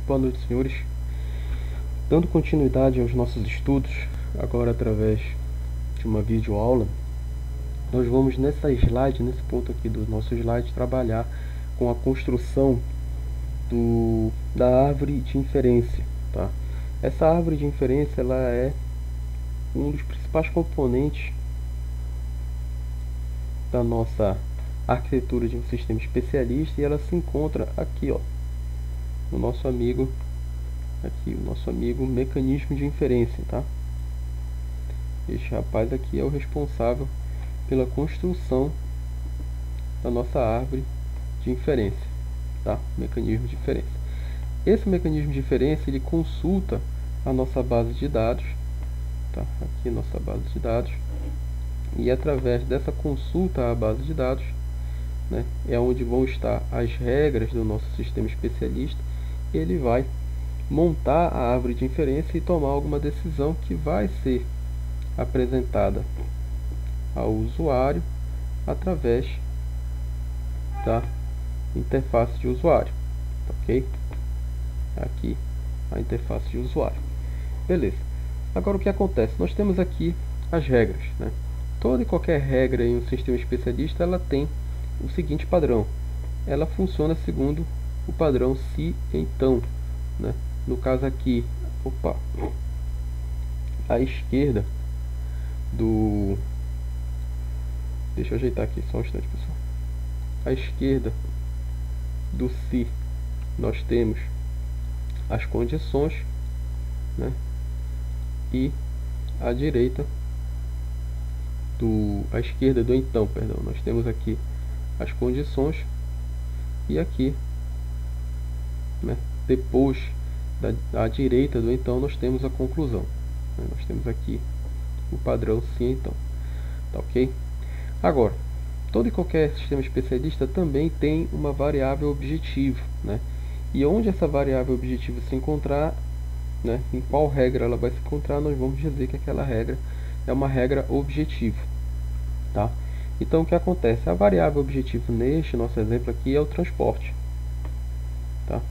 Boa noite, senhores. Dando continuidade aos nossos estudos, agora através de uma videoaula, nós vamos nesse ponto aqui do nosso slide, trabalhar com a construção da árvore de inferência, tá? Essa árvore de inferência, ela é um dos principais componentes da nossa arquitetura de um sistema especialista, e ela se encontra aqui, ó, no nosso amigo mecanismo de inferência, tá? Este rapaz aqui é o responsável pela construção da nossa árvore de inferência, tá? Mecanismo de inferência. Esse mecanismo de inferência, ele consulta a nossa base de dados, tá? Aqui nossa base de dados, e através dessa consulta à base de dados, né, é onde vão estar as regras do nosso sistema especialista. Ele vai montar a árvore de inferência e tomar alguma decisão que vai ser apresentada ao usuário através da interface de usuário, ok? Aqui a interface de usuário. Beleza. Agora o que acontece? Nós temos aqui as regras, né? Toda e qualquer regra em um sistema especialista, ela tem o seguinte padrão. Ela funciona segundo o padrão se então, né? No caso aqui, à esquerda do... Deixa eu ajeitar aqui só um instante, pessoal. À esquerda do se, nós temos as condições, né? E à direita à esquerda do então, perdão, nós temos aqui as condições, e aqui, né, depois à direita do então, nós temos a conclusão, né? Nós temos aqui o padrão se então, tá ok? Agora, todo e qualquer sistema especialista também tem uma variável objetivo, né? E onde essa variável objetivo se encontrar, né, em qual regra ela vai se encontrar, nós vamos dizer que aquela regra é uma regra objetivo, tá? Então o que acontece? A variável objetivo neste nosso exemplo aqui é o transporte, tá?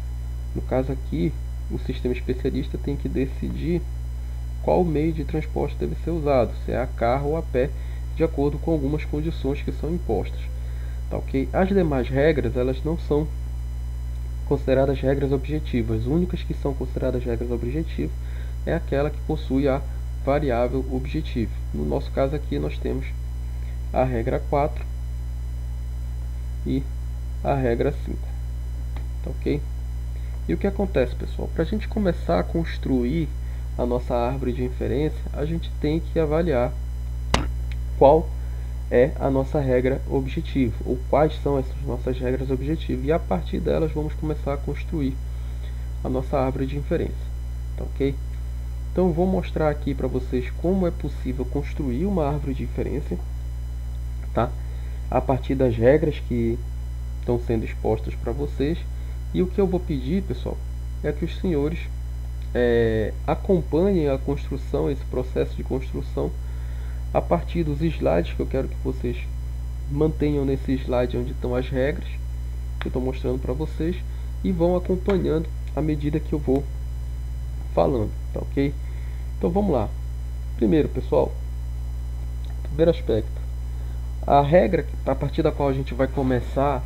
No caso aqui, o sistema especialista tem que decidir qual meio de transporte deve ser usado, se é a carro ou a pé, de acordo com algumas condições que são impostas, tá ok? As demais regras, elas não são consideradas regras objetivas. As únicas que são consideradas regras objetivas é aquela que possui a variável objetivo. No nosso caso aqui, nós temos a regra 4 e a regra 5, tá ok? E o que acontece, pessoal? Para a gente começar a construir a nossa árvore de inferência, a gente tem que avaliar qual é a nossa regra objetivo, ou quais são essas nossas regras objetivas, e a partir delas vamos começar a construir a nossa árvore de inferência, tá ok? Então vou mostrar aqui para vocês como é possível construir uma árvore de inferência, tá? A partir das regras que estão sendo expostas para vocês. E o que eu vou pedir, pessoal, é que os senhores acompanhem a construção, esse processo de construção, a partir dos slides que eu quero que vocês mantenham nesse slide onde estão as regras que eu estou mostrando para vocês, e vão acompanhando à medida que eu vou falando, tá ok? Então vamos lá. Primeiro, pessoal, primeiro aspecto, a regra a partir da qual a gente vai começar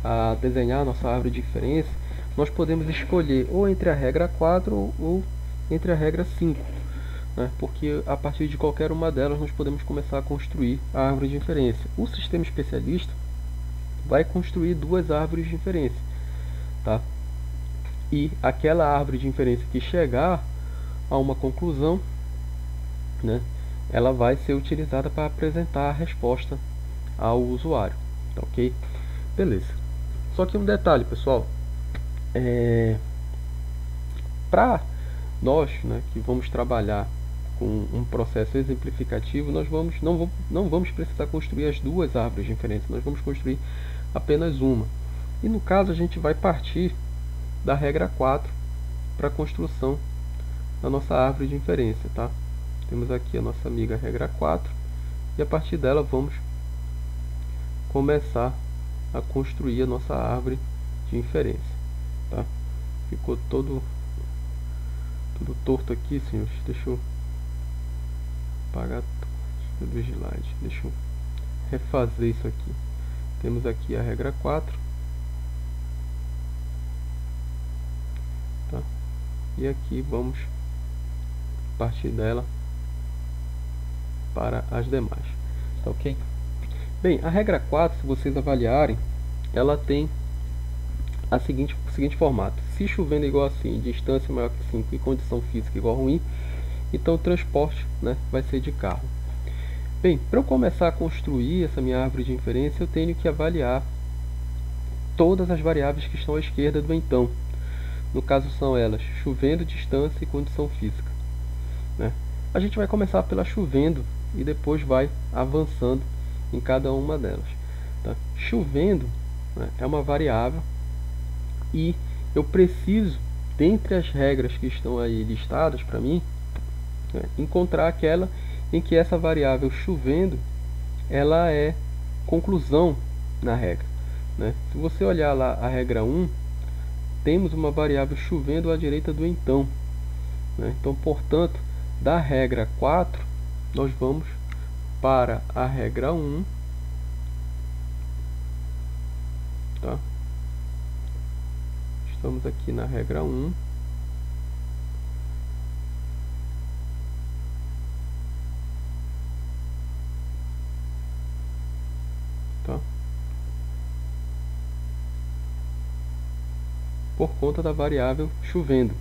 a desenhar a nossa árvore de inferência, nós podemos escolher ou entre a regra 4 ou entre a regra 5, né? Porque a partir de qualquer uma delas nós podemos começar a construir a árvore de inferência. O sistema especialista vai construir duas árvores de inferência, tá? E aquela árvore de inferência que chegar a uma conclusão, né, ela vai ser utilizada para apresentar a resposta ao usuário, tá ok? Beleza. Só que um detalhe, pessoal, para nós, né, que vamos trabalhar com um processo exemplificativo, nós não vamos precisar construir as duas árvores de inferência, nós vamos construir apenas uma. E no caso a gente vai partir da regra 4 para a construção da nossa árvore de inferência, tá? Temos aqui a nossa amiga regra 4, e a partir dela vamos começar a construir a nossa árvore de inferência, tá? ficou tudo torto aqui, senhores. Deixa eu apagar do slide. Deixa eu refazer isso aqui. Temos aqui a regra 4, tá? E aqui vamos partir dela para as demais, tá ok? Bem, a regra 4, se vocês avaliarem, ela tem o seguinte formato: se chovendo igual assim, distância maior que 5 e condição física igual a ruim, então o transporte, né, vai ser de carro. Bem, para eu começar a construir essa minha árvore de inferência, eu tenho que avaliar todas as variáveis que estão à esquerda do então. No caso são elas chovendo, distância e condição física, né? A gente vai começar pela chovendo e depois vai avançando em cada uma delas, tá? Chovendo, né, é uma variável e eu preciso, dentre as regras que estão aí listadas para mim, né, encontrar aquela em que essa variável chovendo ela é conclusão na regra, né? Se você olhar lá a regra 1, temos uma variável chovendo à direita do então, né? Então, portanto, da regra 4, nós vamos para a regra 1, tá? Estamos aqui na regra 1. Tá? Por conta da variável chovendo,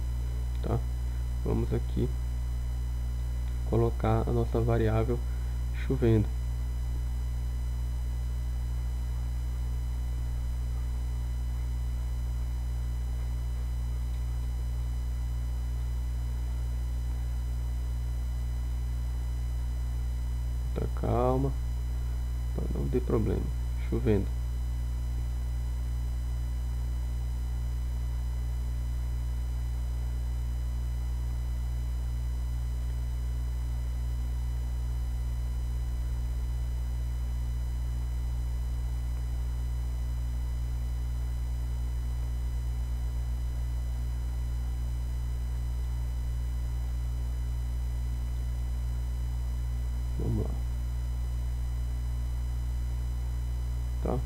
tá? Vamos aqui colocar a nossa variável chovendo. Tá, calma, para não ter problema. Chovendo. Vamos lá. Tá?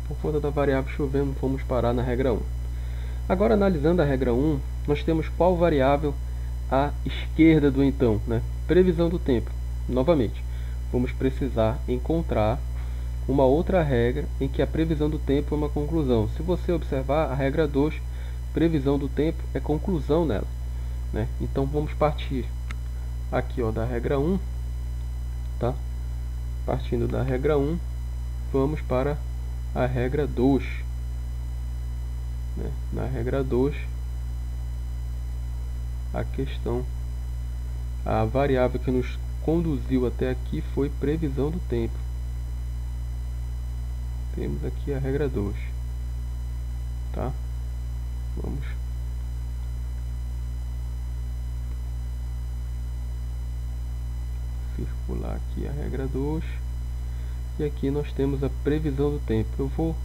Por conta da variável chovendo, vamos parar na regra 1. Agora, analisando a regra 1, nós temos qual variável à esquerda do então, né? Previsão do tempo. Novamente, vamos precisar encontrar uma outra regra em que a previsão do tempo é uma conclusão. Se você observar a regra 2, previsão do tempo é conclusão nela, né? Então vamos partir aqui, ó, da regra 1, tá? Partindo da regra 1, vamos para a regra 2, né? Na regra 2, a variável que nos conduziu até aqui foi previsão do tempo. Temos aqui a regra 2, tá? Vamos circular aqui a regra 2 e aqui nós temos a previsão do tempo. Eu vou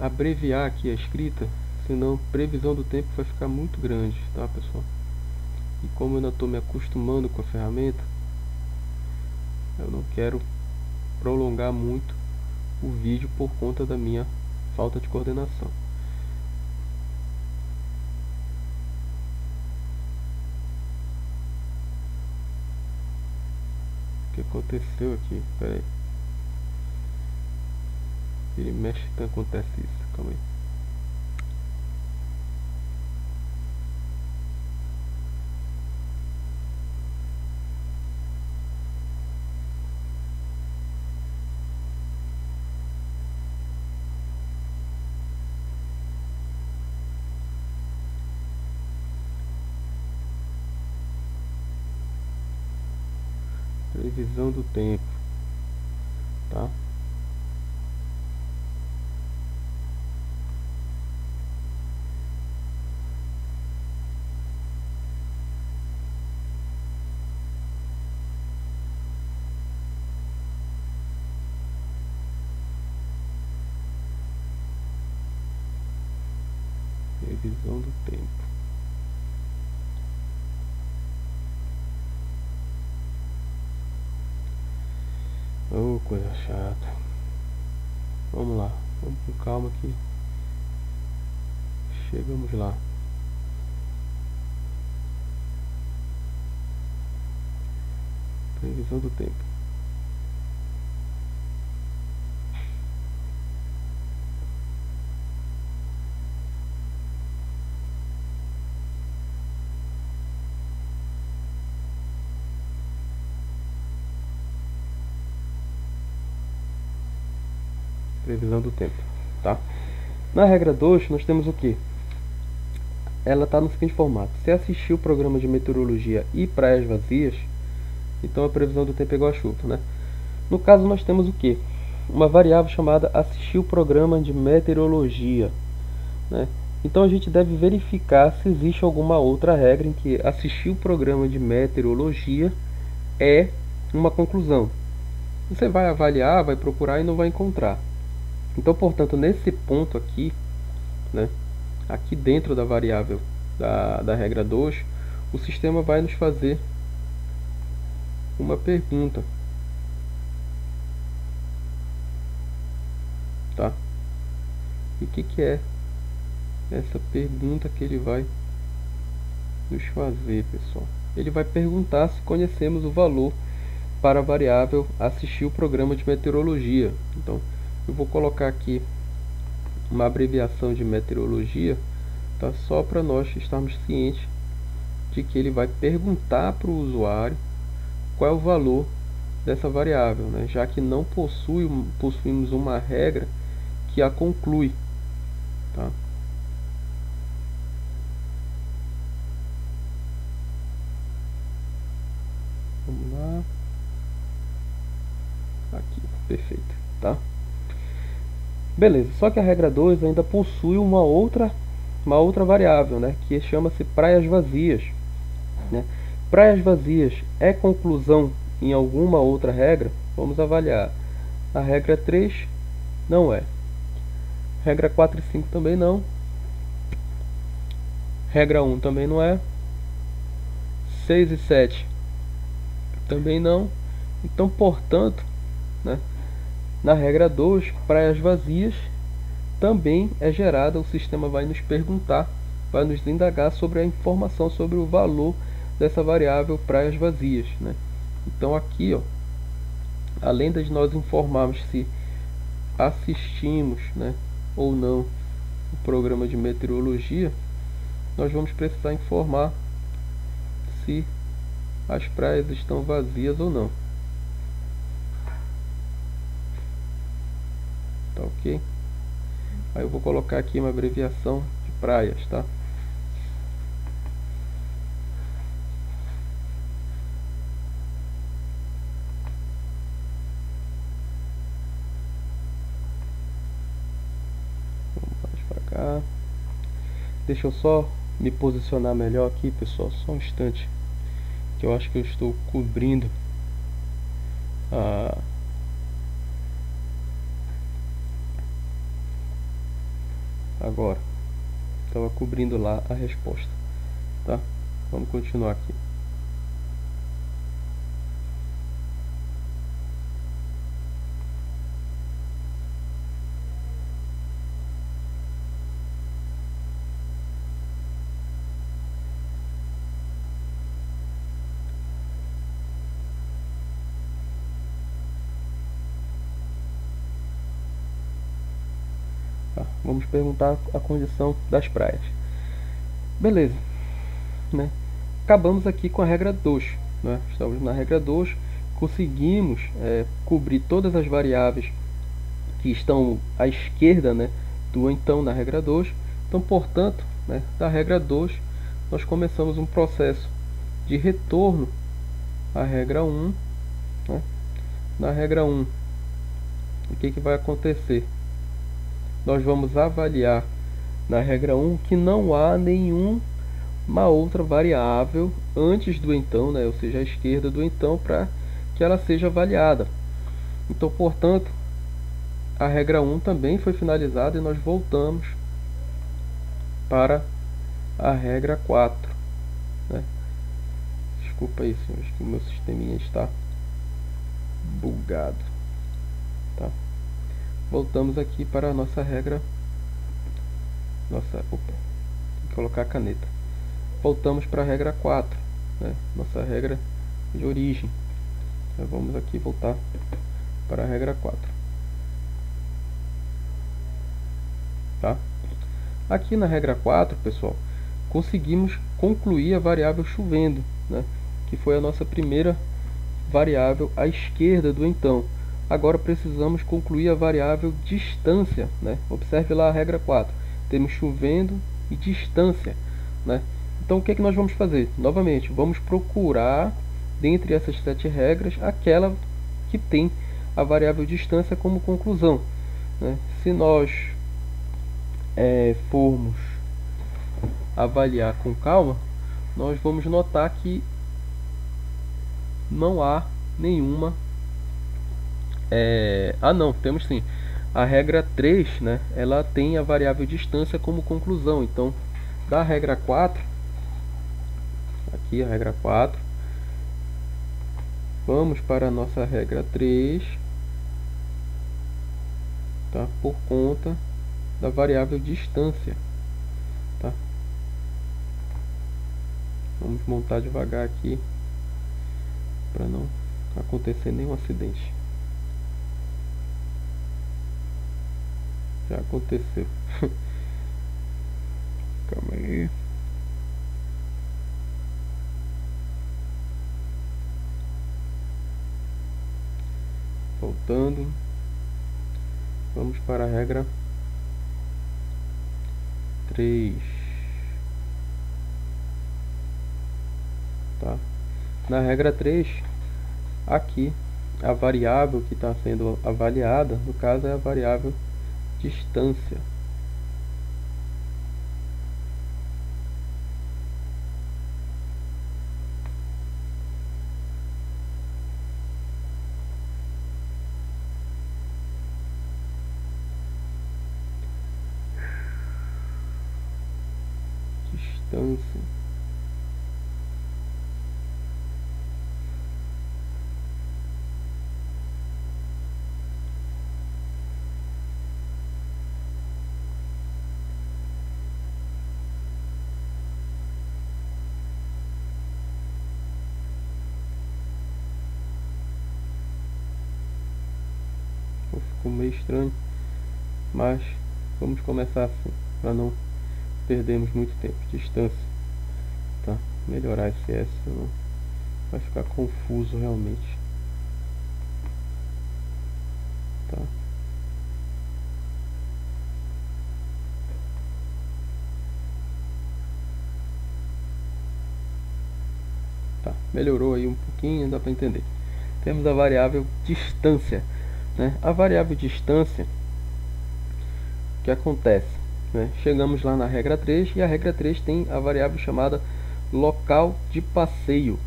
abreviar aqui a escrita, senão previsão do tempo vai ficar muito grande, tá, pessoal? E como eu ainda estou me acostumando com a ferramenta, eu não quero prolongar muito o vídeo por conta da minha falta de coordenação. O que aconteceu aqui? Pera aí. Ele mexe, então acontece isso. Calma aí. Previsão do tempo, tá? Previsão do tempo. Oh, coisa chata. Vamos lá, vamos com calma que chegamos lá. Previsão do tempo. Previsão do tempo, tá? Na regra 2, nós temos o que? Ela está no seguinte formato: se assistir o programa de meteorologia e praias vazias, então a previsão do tempo é igual a chuva, né? No caso, nós temos o que? Uma variável chamada assistir o programa de meteorologia, né? Então a gente deve verificar se existe alguma outra regra em que assistir o programa de meteorologia é uma conclusão. Você vai avaliar, vai procurar e não vai encontrar. Então, portanto, nesse ponto aqui, né, aqui dentro da variável da regra 2, o sistema vai nos fazer uma pergunta, tá? E o que é essa pergunta que ele vai nos fazer, pessoal? Ele vai perguntar se conhecemos o valor para a variável assistir o programa de meteorologia. Então, eu vou colocar aqui uma abreviação de meteorologia, tá? Só para nós estarmos cientes de que ele vai perguntar para o usuário qual é o valor dessa variável, né? Já que não possuímos uma regra que a conclui, tá? Vamos lá. Aqui, perfeito, tá? Beleza, só que a regra 2 ainda possui uma outra variável, né, que chama-se praias vazias, né? Praias vazias é conclusão em alguma outra regra? Vamos avaliar. A regra 3 não é. Regra 4 e 5 também não. Regra 1 também não é. 6 e 7 também não. Então, portanto, né, na regra 2, praias vazias também é gerada, o sistema vai nos perguntar, vai nos indagar sobre a informação sobre o valor dessa variável praias vazias, né? Então aqui, ó, além de nós informarmos se assistimos, né, ou não o programa de meteorologia, nós vamos precisar informar se as praias estão vazias ou não. Tá ok? Aí eu vou colocar aqui uma abreviação de praias, tá? Vamos mais pra cá. Deixa eu só me posicionar melhor aqui, pessoal. Só um instante, que eu acho que eu estou cobrindo a... Agora, estava cobrindo lá a resposta, tá? Vamos continuar aqui. Tá, vamos perguntar a condição das praias. Beleza, né? Acabamos aqui com a regra 2, né? Estamos na regra 2, conseguimos cobrir todas as variáveis que estão à esquerda, né, do então na regra 2. Então, portanto, né, da regra 2, nós começamos um processo de retorno à regra 1, né? Na regra 1, o que vai acontecer? Nós vamos avaliar na regra 1 que não há nenhuma outra variável antes do então, né, ou seja, à esquerda do então, para que ela seja avaliada. Então, portanto, a regra 1 também foi finalizada e nós voltamos para a regra 4, né? Desculpa aí, senhores, que o meu sisteminha está bugado, tá? Voltamos aqui para a nossa regra. Tem que colocar a caneta. Voltamos para a regra 4, né? Nossa regra de origem. Então, vamos aqui voltar para a regra 4, tá? Aqui na regra 4, pessoal, conseguimos concluir a variável chovendo, né? Que foi a nossa primeira variável à esquerda do então. Agora precisamos concluir a variável distância, né? Observe lá a regra 4. Temos chovendo e distância, né? Então o que é que nós vamos fazer? Novamente, vamos procurar, dentre essas 7 regras, aquela que tem a variável distância como conclusão, né? Se nós formos avaliar com calma, nós vamos notar que não há nenhuma... não, temos sim. A regra 3, né, ela tem a variável distância como conclusão. Então, da regra 4, aqui a regra 4, vamos para a nossa regra 3, tá, por conta da variável distância, tá? Vamos montar devagar aqui para não acontecer nenhum acidente. Já aconteceu. Calma aí. Voltando. Vamos para a regra 3. Tá? Na regra 3, aqui a variável que está sendo avaliada, no caso, é a variável distância. Distância. Ficou meio estranho, mas vamos começar assim, para não perdermos muito tempo. Distância, tá? Melhorar esse S, senão vai ficar confuso realmente, tá? Tá, melhorou aí um pouquinho, dá para entender. Temos a variável distância, né? A variável distância, o que acontece, né? Chegamos lá na regra 3 e a regra 3 tem a variável chamada local de passeio,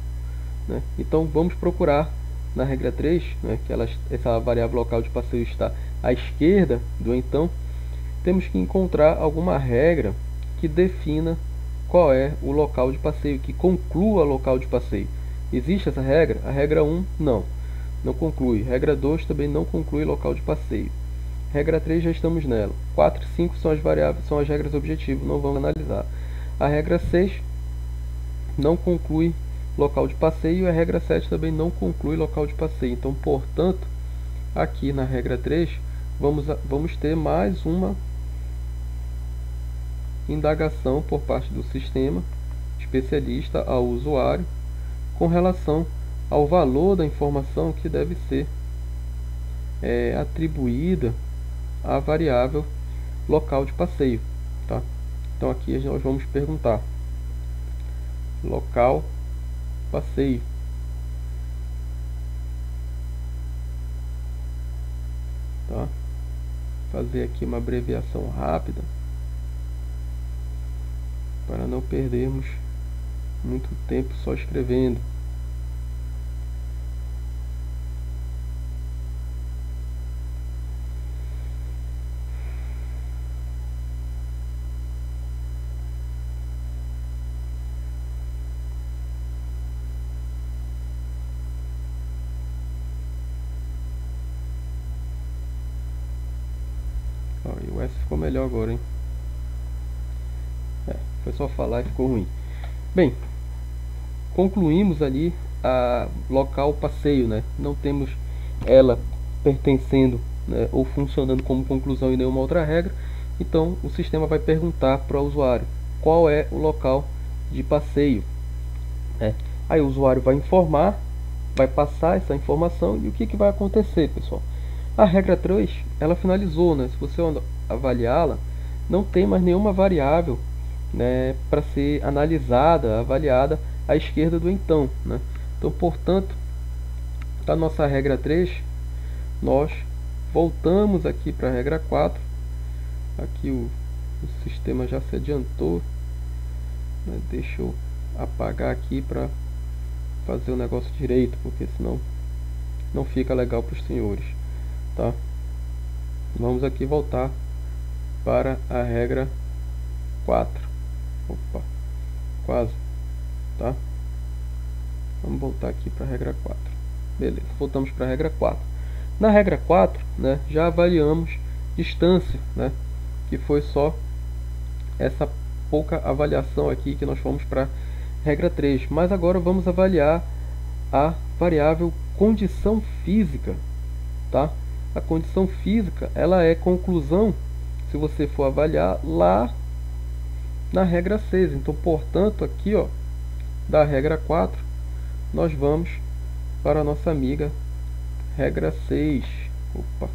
né? Então vamos procurar na regra 3, né, que essa variável local de passeio está à esquerda do então. Temos que encontrar alguma regra que defina qual é o local de passeio, que conclua o local de passeio. Existe essa regra? A regra 1 não conclui. Regra 2 também não conclui local de passeio. Regra 3 já estamos nela. 4 e 5 são as variáveis, são as regras objetivas, não vamos analisar. A regra 6 não conclui local de passeio e a regra 7 também não conclui local de passeio. Então, portanto, aqui na regra 3 vamos ter mais uma indagação por parte do sistema especialista ao usuário com relação ao valor da informação que deve ser atribuída à variável local de passeio, tá? Então aqui nós vamos perguntar local passeio, tá? Fazer aqui uma abreviação rápida para não perdermos muito tempo só escrevendo. Ó, e o S ficou melhor agora, hein? Foi só falar e ficou ruim. Bem, concluímos ali a local passeio, né? Não temos ela pertencendo, né, ou funcionando como conclusão em nenhuma outra regra. Então o sistema vai perguntar para o usuário qual é o local de passeio, né? Aí o usuário vai informar, vai passar essa informação e o que vai acontecer, pessoal? A regra 3, ela finalizou, né? Se você avaliá-la, não tem mais nenhuma variável, né, para ser analisada, avaliada à esquerda do então, né? Então, portanto, da nossa regra 3, nós voltamos aqui para a regra 4. Aqui o sistema já se adiantou, né? Deixa eu apagar aqui para fazer o negócio direito, porque senão não fica legal para os senhores, tá? Vamos aqui voltar para a regra 4. Opa, quase, tá? Vamos voltar aqui para a regra 4. Beleza, voltamos para a regra 4. Na regra 4, né, já avaliamos distância, né, que foi só essa pouca avaliação aqui que nós fomos para a regra 3. Mas agora vamos avaliar a variável condição física, tá? A condição física, ela é conclusão, se você for avaliar lá na regra 6. Então, portanto, aqui, ó, da regra 4, nós vamos para a nossa amiga regra 6. Opa,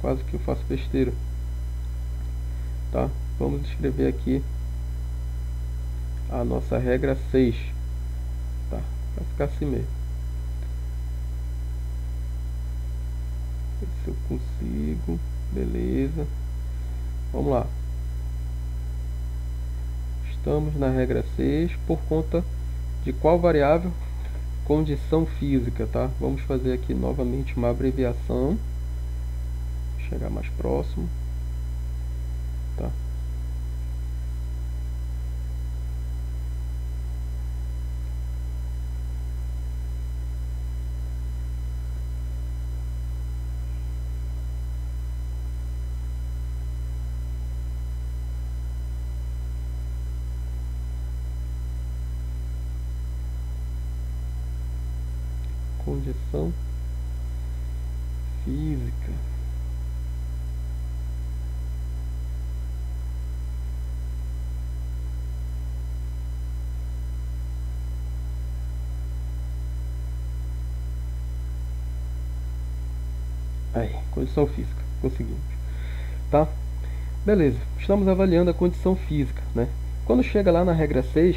quase que eu faço besteira, tá? Vamos escrever aqui a nossa regra 6, tá? Vai ficar assim mesmo. Ver se eu consigo, beleza. Vamos lá. Estamos na regra 6 por conta de qual variável? Condição física, tá? Vamos fazer aqui novamente uma abreviação. Chegar mais próximo, tá? Condição física. Aí, condição física, conseguimos, tá? Beleza, estamos avaliando a condição física, né? Quando chega lá na regra 6,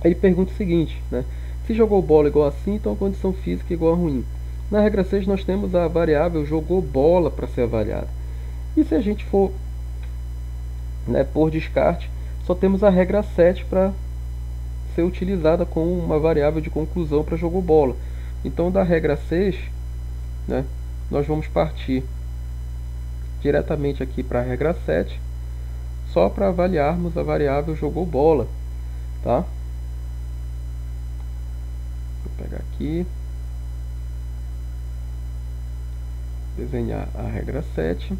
ele pergunta o seguinte, né? Se jogou bola igual assim, então a condição física é igual a ruim. Na regra 6 nós temos a variável jogou bola para ser avaliada. E se a gente for, né, por descarte, só temos a regra 7 para ser utilizada como uma variável de conclusão para jogou bola. Então da regra 6, né, nós vamos partir diretamente aqui para a regra 7, só para avaliarmos a variável jogou bola, tá? Vou pegar aqui, desenhar a regra 7.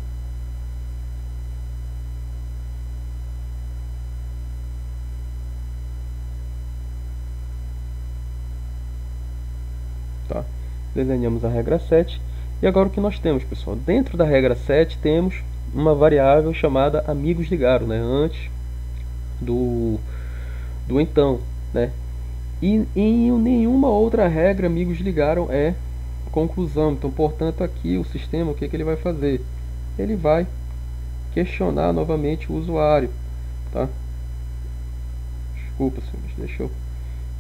Tá? Desenhamos a regra 7. E agora o que nós temos, pessoal? Dentro da regra 7 temos uma variável chamada amigos ligaram, né? Antes do então, né? E em nenhuma outra regra amigos ligaram é conclusão. Então, portanto, aqui o sistema, o que ele vai fazer? Ele vai questionar novamente o usuário, tá? Desculpa, senhores, deixa eu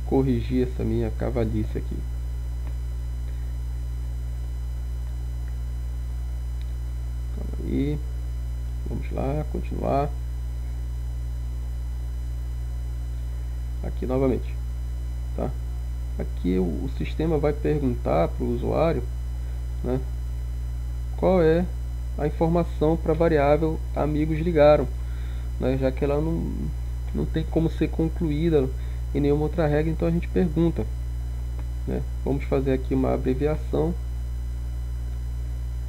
corrigir essa minha cavalice aqui. E vamos lá, continuar. Aqui novamente, tá? Aqui o sistema vai perguntar para o usuário, né, qual é a informação para a variável amigos ligaram, né, já que ela não tem como ser concluída em nenhuma outra regra, então a gente pergunta, né? Vamos fazer aqui uma abreviação,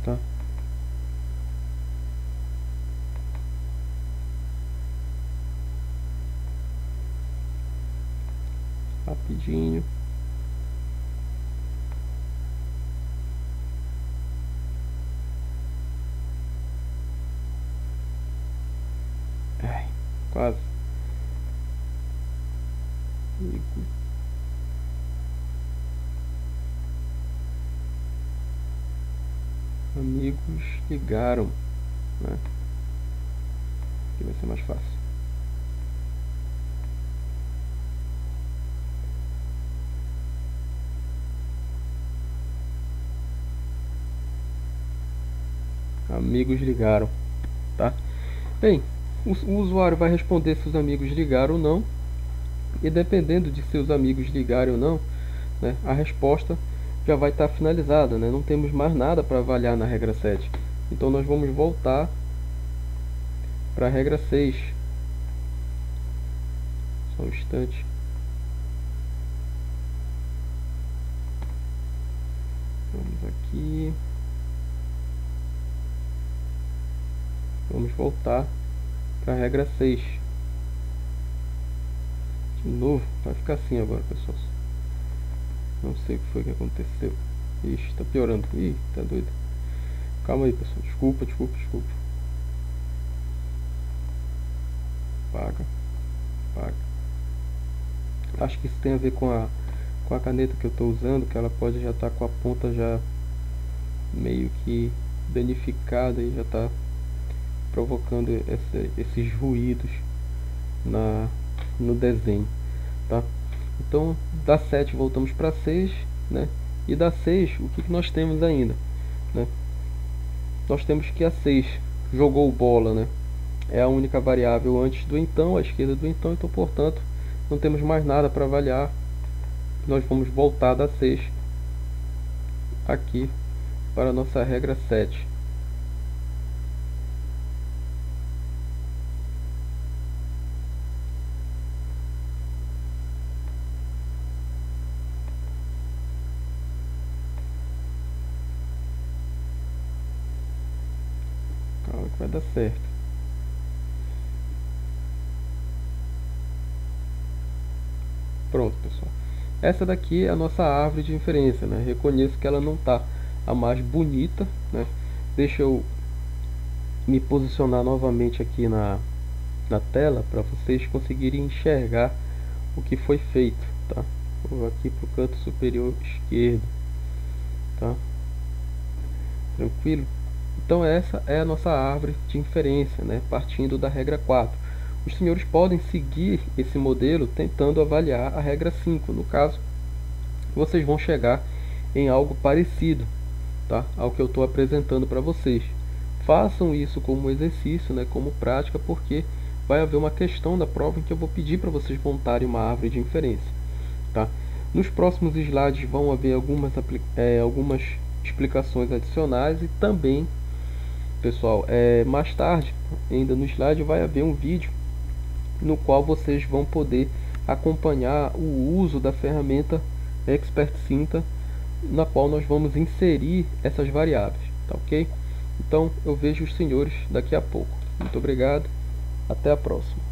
tá? rapidinho. Ai, quase. Amigos ligaram, né? Aqui vai ser mais fácil. Amigos ligaram, tá? Bem, o usuário vai responder se os amigos ligaram ou não, e dependendo de se os amigos ligarem ou não, né, a resposta já vai estar finalizada, né? Não temos mais nada para avaliar na regra 7. Então nós vamos voltar para a regra 6. Só um instante. Vamos aqui. Vamos voltar para a regra 6. De novo, vai ficar assim agora, pessoal. Não sei o que foi que aconteceu. Ixi, tá piorando. Ih, tá doido. Calma aí, pessoal. Desculpa. Paga. Acho que isso tem a ver com a caneta que eu estou usando, que ela pode já estar com a ponta já meio que danificada e já está provocando esses ruídos no desenho, tá? Então da 7 voltamos para 6, né? E da 6 o que nós temos ainda, né? Nós temos que a 6 jogou bola, né? É a única variável antes do então, à esquerda do então portanto não temos mais nada para avaliar. Nós vamos voltar da 6 aqui para a nossa regra 7. Calma que vai dar certo. Pronto, pessoal. Essa daqui é a nossa árvore de inferência, né? Reconheço que ela não está a mais bonita, né? Deixa eu me posicionar novamente aqui na tela para vocês conseguirem enxergar o que foi feito, tá? Vou aqui para o canto superior esquerdo, tá? Tranquilo? Então essa é a nossa árvore de inferência, né? Partindo da regra 4. Os senhores podem seguir esse modelo tentando avaliar a regra 5. No caso, vocês vão chegar em algo parecido, tá? Ao que eu estou apresentando para vocês. Façam isso como exercício, né? Como prática, porque vai haver uma questão da prova em que eu vou pedir para vocês montarem uma árvore de inferência, tá? Nos próximos slides vão haver algumas explicações adicionais e também, pessoal, mais tarde, ainda no slide, vai haver um vídeo no qual vocês vão poder acompanhar o uso da ferramenta Expert Cinta, na qual nós vamos inserir essas variáveis, tá ok? Então eu vejo os senhores daqui a pouco. Muito obrigado, até a próxima.